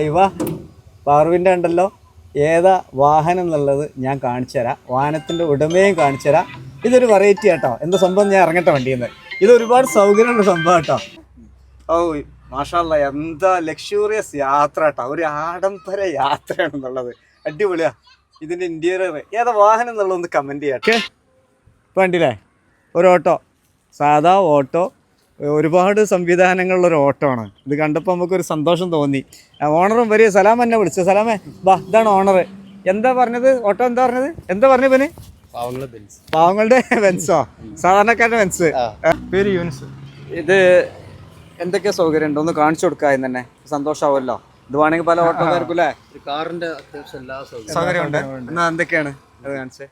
ഇവ പാർവിൻ്റെ ഉണ്ടല്ലോ ഏതാ വാഹനം എന്നുള്ളത് ഞാൻ കാണിച്ചു തരാം. വാഹനത്തിൻ്റെ ഉടമയും കാണിച്ചു തരാം. ഇതൊരു വെറൈറ്റി കേട്ടോ. എന്താ സംഭവം ഞാൻ ഇറങ്ങട്ടെ വണ്ടിയിൽ നിന്ന്. ഇത് ഒരുപാട് സൗകര്യമുള്ള സംഭവം കേട്ടോ. ഓ മാഷാല്ല, എന്താ ലക്ഷൂറിയസ് യാത്ര കേട്ടോ. ഒരു ആഡംബര യാത്രയാണെന്നുള്ളത്. അടിപൊളിയാ. ഇതിൻ്റെ ഇൻറ്റീരിയർ ഏതാ വാഹനം എന്നുള്ളതൊന്ന് കമൻറ്റ് ചെയ്യാം. ഓക്കെ, ഇപ്പം കണ്ടില്ലേ ഒരു ഓട്ടോ, സാധാ ഓട്ടോ. ഒരുപാട് സംവിധാനങ്ങളുള്ളൊരു ഓട്ടോ ആണ്. ഇത് കണ്ടപ്പോൾ നമുക്കൊരു സന്തോഷം തോന്നി. ഓണറും വലിയ സലാം എന്നെ വിളിച്ചു. സലാമേ ബാ, ഇതാണ് ഓണർ. എന്താ പറഞ്ഞത്? ഓട്ടോ എന്താ പറഞ്ഞത്? എന്താ പറഞ്ഞു പിന്നെ? പാവങ്ങളുടെ ബെൻസോ, സാധാരണക്കാരുടെ ബെൻസ്. പേര് യൂനിസ്. ഇത് എന്തൊക്കെ സൗകര്യം ഉണ്ടോ ഒന്ന് കാണിച്ചു കൊടുക്കാമെന്ന് തന്നെ സന്തോഷമാവുമല്ലോ. ഇത് വേണമെങ്കിൽ പല ഓട്ടോക്കാർക്കും അല്ലേ കാറിന്റെ അത്യാവശ്യം എല്ലാ സൗകര്യമുണ്ട്. എന്നാ എന്തൊക്കെയാണ് അത് കാണിച്ചത്?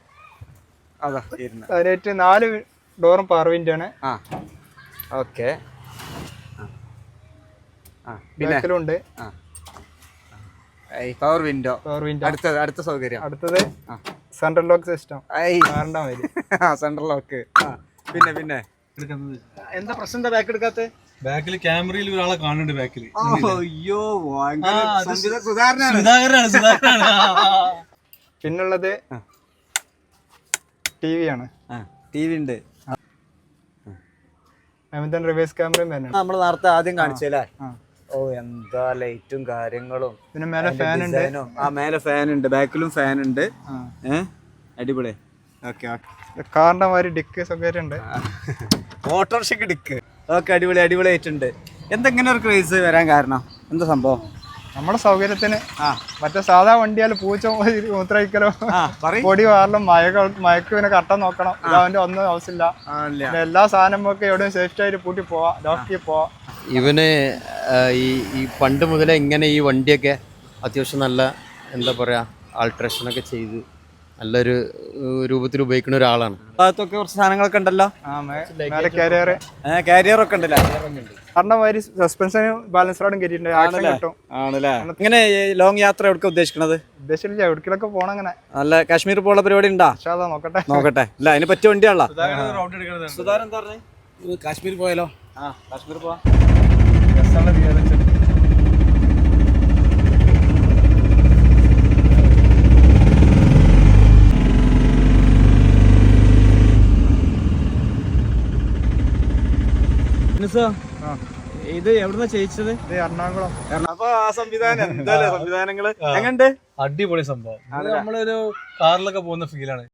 അതാ അതിനായിട്ട് 4 ഡോറും പാർവിൻ്റെ ആണ്. ആ ഓക്കെ. ബാക്കിലുണ്ട് power window. അടുത്ത സൗകര്യം അടുത്തത് central lock system. Central lock. പിന്നെ എന്താ പ്രശ്നം? എന്താ ബാക്ക് എടുക്കാത്ത? ബാക്കിൽ ക്യാമറയിൽ ഒരാളെ കാണുന്നുണ്ട് ബാക്കിൽ. അയ്യോ സുധാകരനാണ്. പിന്നുള്ളത് ടി വി ആണ്. ടി വി ഉണ്ട്. റിവേഴ്സ് ക്യാമറയും വരുന്നുണ്ട്. നമ്മൾ നേരത്തെ ആദ്യം കാണിച്ചല്ലേ? ഓ എന്താ ലൈറ്റും കാര്യങ്ങളും. പിന്നെ മേലെ ഫാൻ ഉണ്ട്. മേലെ ഫാൻ ഉണ്ട്, ബാക്കിലും ഫാൻ ഉണ്ട്. അടിപൊളി. Okay okay. കാറിന്റെ മാതിരി ഡിക്ക് സൗകര്യം ഉണ്ട്. ഓട്ടോറിക്ഷയ്ക്ക് ഡിക്ക്. ഓക്കെ, അടിപൊളിയായിട്ടുണ്ട്. എന്തെങ്ങനെ ഒരു ക്രേസ് വരാൻ കാരണം എന്താ സംഭവം? നമ്മുടെ സൗകര്യത്തിന്. മറ്റേ സാധാ വണ്ടിയാൽ പൂച്ച മൂത്രയിക്കലോ പൊടി വാറലും മയക്ക് പിന്നെ കട്ട നോക്കണം. അവന്റെ ഒന്നും ആവശ്യമില്ല. എല്ലാ സാധനമൊക്കെ എവിടെയും സേഫ്റ്റി ആയിട്ട് പൂട്ടി പോവാം, ലോക്കി പോവാം. ഇവന് ഈ പണ്ട് മുതലേ ഇങ്ങനെ ഈ വണ്ടിയൊക്കെ അത്യാവശ്യം നല്ല എന്താ പറയാ ആൾട്രേഷനൊക്കെ ചെയ്ത് നല്ലൊരു രൂപത്തിൽ ഉപയോഗിക്കുന്ന ഒരാളാണ്. ഭാഗത്തൊക്കെ കുറച്ച് സാധനങ്ങളൊക്കെ ഉണ്ടല്ലോ. കാരിയർ ഒക്കെ ഉണ്ടല്ലോ. കാരണമാതിരി സസ്പെൻഷനും ബാലൻസ് റോഡും കയറ്റിയിട്ടുണ്ട്. ആണല്ലേ? ഇങ്ങനെ ലോങ് യാത്ര എവിടെ ഉദ്ദേശിക്കണത്? ഉദ്ദേശിച്ചില്ല, എവിടേക്കൊക്കെ പോകണം. അങ്ങനെ നല്ല കാശ്മീർ പോലുള്ള പരിപാടി ഉണ്ടാ? നോക്കട്ടെ. അല്ല അതിന് പറ്റിയ വണ്ടിയാണല്ലോ. സുധാരൻ എന്താ പറഞ്ഞേ? കാശ്മീർ പോയാലോ? കാശ്മീർ പോവാ. ഇത് എവിടുന്ന ചെയ്യിച്ചത്? എറണാകുളം. അപ്പൊ ആ സംവിധാനം എന്തായാലും സംവിധാനങ്ങള് എങ്ങനെയുണ്ട്? അടിപൊളി സംഭവം. നമ്മളൊരു കാറിലൊക്കെ പോകുന്ന ഫീലാണ്.